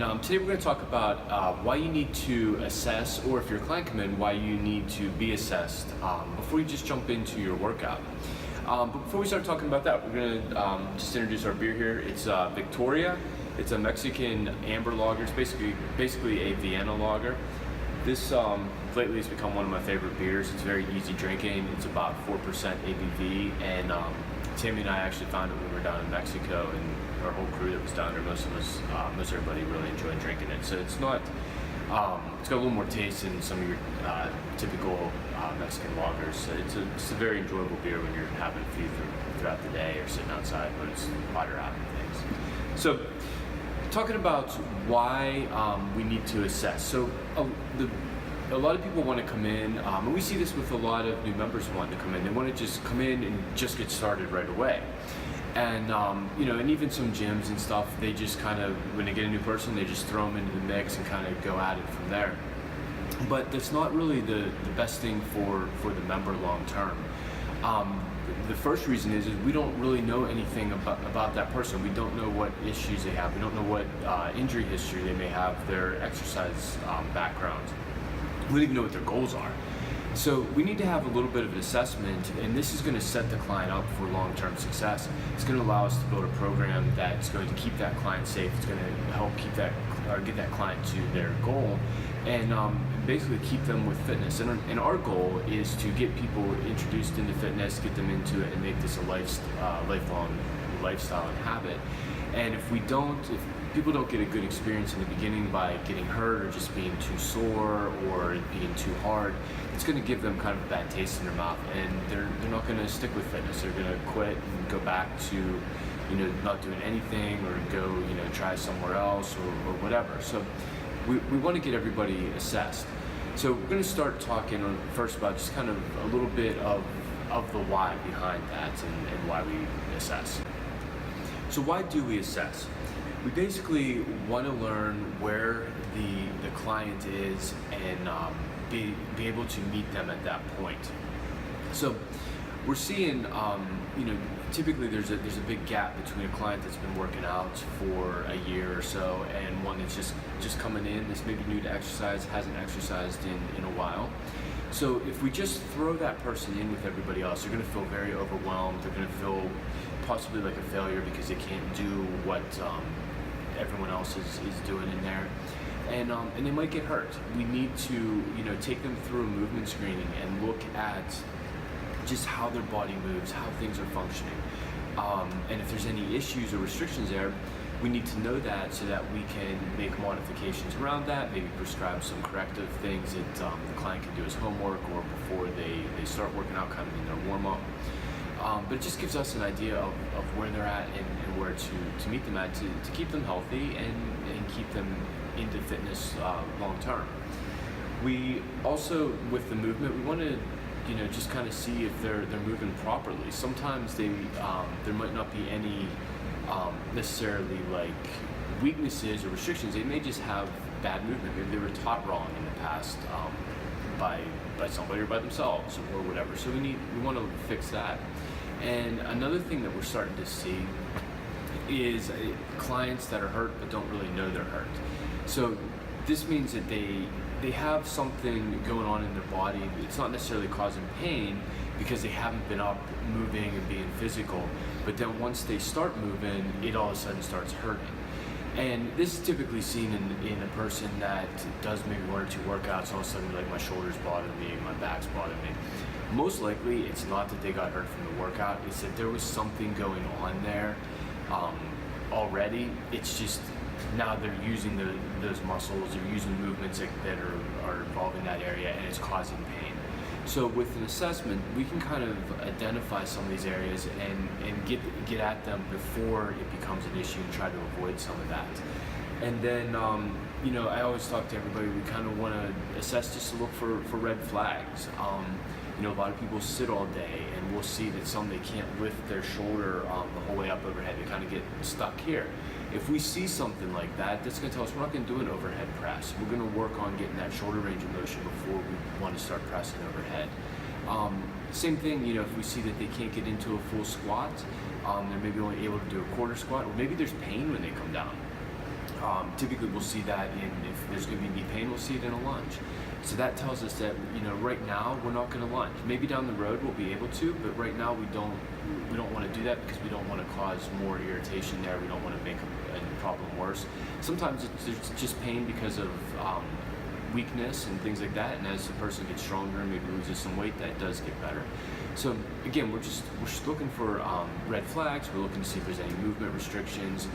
And today we're going to talk about why you need to assess, or if your client come in, why you need to be assessed before you just jump into your workout. But before we start talking about that, we're going to just introduce our beer here. It's Victoria. It's a Mexican amber lager. It's basically a Vienna lager. This lately has become one of my favorite beers. It's very easy drinking. It's about 4% ABV, and Tammy and I actually found it when we were down in Mexico, and our whole crew that was down there, most everybody really enjoyed drinking it. So it's not, it's got a little more taste than some of your typical Mexican lagers. So it's a very enjoyable beer when you're having a few throughout the day or sitting outside when it's hotter out and things. So talking about why we need to assess. So a lot of people want to come in, and we see this with a lot of new members wanting to come in. They want to just come in and just get started right away. And and even some gyms and stuff, they just kind of, when they get a new person, they just throw them into the mix and kind of go at it from there. But that's not really the best thing for the member long term. The first reason is we don't really know anything about that person. We don't know what issues they have. We don't know what injury history they may have, their exercise background. We don't even know what their goals are. So we need to have a little bit of an assessment, and this is going to set the client up for long-term success. It's going to allow us to build a program that's going to keep that client safe. It's going to help keep that or get that client to their goal, and basically keep them with fitness. And our goal is to get people introduced into fitness, get them into it, and make this a lifelong lifestyle and habit. And if people don't get a good experience in the beginning by getting hurt or just being too sore or being too hard, it's going to give them kind of a bad taste in their mouth, and they're not going to stick with fitness. They're going to quit and go back to not doing anything, or go try somewhere else or whatever. So we want to get everybody assessed. So we're going to start talking first about just kind of a little bit of the why behind that and why we assess. So why do we assess? We basically want to learn where the client is and be able to meet them at that point. So we're seeing, typically there's a big gap between a client that's been working out for a year or so and one that's just coming in, that's maybe new to exercise, hasn't exercised in a while. So if we just throw that person in with everybody else, they're going to feel very overwhelmed. They're going to feel possibly like a failure because they can't do what everyone else is doing in there, and they might get hurt. We need to take them through a movement screening and look at just how their body moves, how things are functioning, and if there's any issues or restrictions there, we need to know that so that we can make modifications around that, maybe prescribe some corrective things that the client can do as homework or before they start working out, kind of in their warm-up. But it just gives us an idea of where they're at and where to meet them at to keep them healthy and keep them into fitness long term. We also, with the movement, we want to just kind of see if they're moving properly. Sometimes there might not be any necessarily like weaknesses or restrictions. They may just have bad movement. Maybe they were taught wrong in the past by somebody or by themselves or whatever. So we want to fix that. And another thing that we're starting to see is clients that are hurt but don't really know they're hurt. So this means that they have something going on in their body. It's not necessarily causing pain because they haven't been up moving and being physical, but then once they start moving, it all of a sudden starts hurting. And this is typically seen in a person that does maybe one or two workouts, all of a sudden like my shoulders bother me, my back's bother me. Most likely it's not that they got hurt from the workout, it's that there was something going on there already. It's just now they're using those muscles, they're using movements that are involving that area, and it's causing pain. So with an assessment, we can kind of identify some of these areas and get at them before it becomes an issue and try to avoid some of that. And then, I always talk to everybody, we kind of want to assess just to look for red flags. A lot of people sit all day, and we'll see that they can't lift their shoulder the whole way up overhead. They kind of get stuck here. If we see something like that, that's going to tell us we're not going to do an overhead press. We're going to work on getting that shoulder range of motion before we want to start pressing overhead. Same thing, if we see that they can't get into a full squat, they're maybe only able to do a quarter squat, or maybe there's pain when they come down. Typically we'll see that if there's going to be knee pain, we'll see it in a lunge. So that tells us that, right now we're not going to lunge. Maybe down the road we'll be able to, but right now we don't want to do that because we don't want to cause more irritation there. We don't want to make a problem worse. Sometimes it's just pain because of weakness and things like that, and as the person gets stronger and maybe loses some weight, that does get better. So again, we're just looking for red flags. We're looking to see if there's any movement restrictions,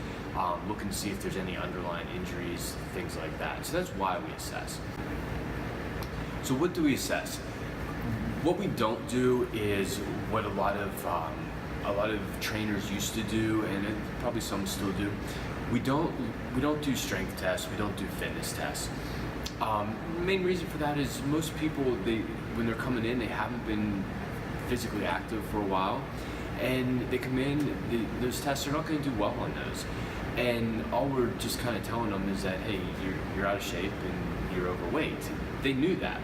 looking to see if there's any underlying injuries, things like that. So that's why we assess. So what do we assess? What we don't do is what a lot of trainers used to do, and probably some still do. We don't do strength tests. We don't do fitness tests. Main reason for that is most people, when they're coming in, they haven't been physically active for a while, and they come in, those tests are not going to do well on those. And all we're just kind of telling them is that, hey, you're out of shape and you're overweight. They knew that.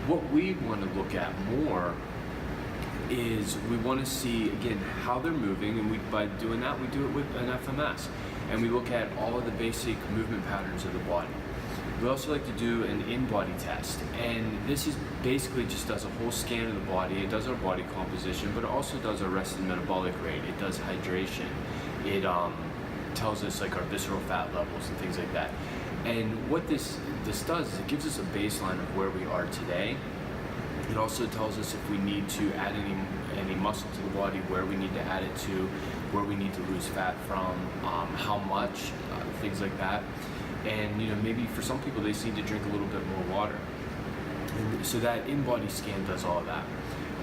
What we want to look at more is we want to see, again, how they're moving, and by doing that, we do it with an FMS. And we look at all of the basic movement patterns of the body. We also like to do an in-body test, and this is basically just does a whole scan of the body. It does our body composition, but it also does our rested metabolic rate. It does hydration. It tells us like our visceral fat levels and things like that. And what this does is it gives us a baseline of where we are today. It also tells us if we need to add any muscle to the body, where we need to add it to, where we need to lose fat from, how much, things like that. And maybe for some people they just need to drink a little bit more water. And so that in-body scan does all of that.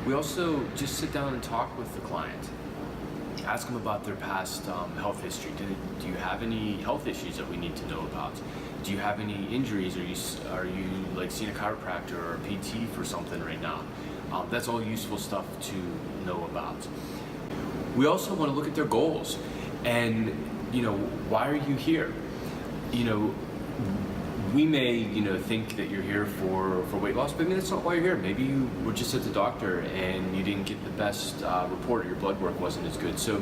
We also just sit down and talk with the client. Ask them about their past health history. Do you have any health issues that we need to know about? Do you have any injuries? Are you like seeing a chiropractor or a PT for something right now? That's all useful stuff to know about. We also want to look at their goals, and why are you here? We may think that you're here for weight loss, but maybe that's not why you're here. Maybe you were just at the doctor and you didn't get the best report, or your blood work wasn't as good. So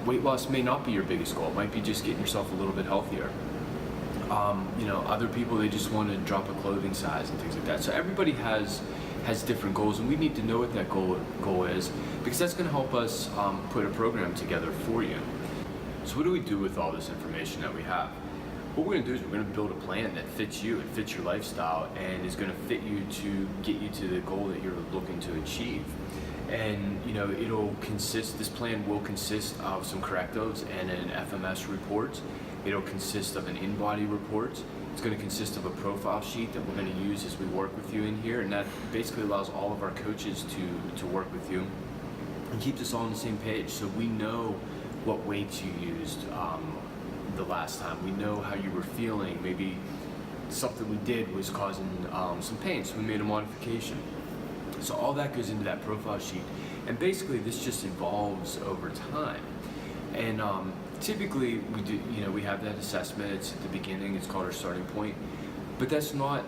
weight loss may not be your biggest goal. It might be just getting yourself a little bit healthier. Other people, they just want to drop a clothing size and things like that. So everybody has different goals, and we need to know what that goal is, because that's going to help us put a program together for you. So what do we do with all this information that we have? What we're going to do is we're going to build a plan that fits you and fits your lifestyle, and is going to fit you to get you to the goal that you're looking to achieve. And this plan will consist of some correctives and an FMS report. It'll consist of an in-body report. It's going to consist of a profile sheet that we're going to use as we work with you in here, and that basically allows all of our coaches to work with you and keeps us all on the same page, so we know what weights you used the last time. We know how you were feeling. Maybe something we did was causing some pain, so we made a modification. So all that goes into that profile sheet, and basically this just evolves over time. And typically we do, we have that assessment. It's at the beginning. It's called our starting point, but that's not.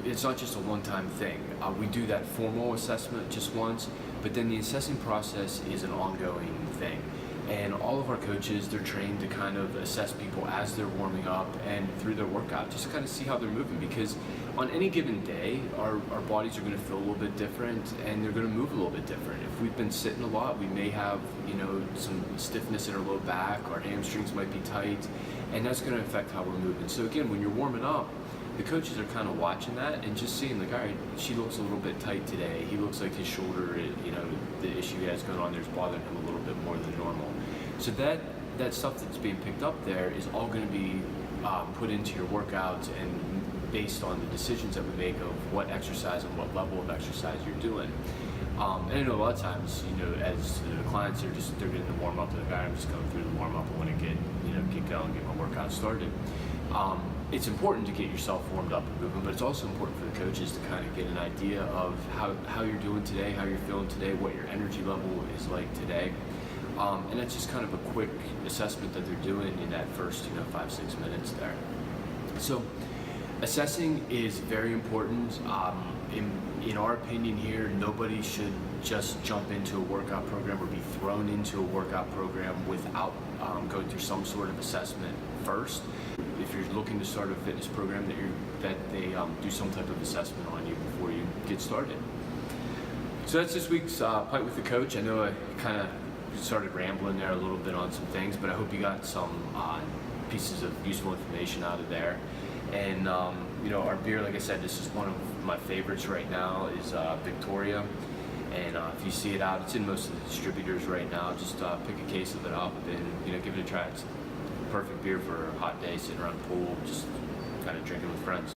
It's not just a one-time thing. We do that formal assessment just once, but then the assessing process is an ongoing thing. And all of our coaches, they're trained to kind of assess people as they're warming up and through their workout, just to kind of see how they're moving, because on any given day, our bodies are going to feel a little bit different, and they're going to move a little bit different. If we've been sitting a lot, we may have, some stiffness in our low back, our hamstrings might be tight, and that's going to affect how we're moving. So again, when you're warming up, the coaches are kind of watching that and just seeing like, all right, she looks a little bit tight today. He looks like his shoulder, the issue he has going on there is bothering him a little bit more than normal. So that stuff that's being picked up there is all going to be put into your workouts, and based on the decisions that we make of what exercise and what level of exercise you're doing. And I know a lot of times, as the clients are they're getting the warm up, the guy, I'm just going through the warm up, I want to get going, get my workout started. It's important to get yourself warmed up and moving, but it's also important for the coaches to kind of get an idea of how you're doing today, how you're feeling today, what your energy level is like today. And that's just kind of a quick assessment that they're doing in that first 5-6 minutes there. So assessing is very important. in our opinion here, nobody should just jump into a workout program or be thrown into a workout program without going through some sort of assessment first. If you're looking to start a fitness program, that they do some type of assessment on you before you get started. So that's this week's Pint with the Coach. I know I kind of started rambling there a little bit on some things, but I hope you got some pieces of useful information out of there. And you know, our beer, like I said, this is one of my favorites right now, is Victoria. And if you see it out, it's in most of the distributors right now. Just pick a case of it up and give it a try. It's a perfect beer for a hot day, sitting around the pool, just kind of drinking with friends.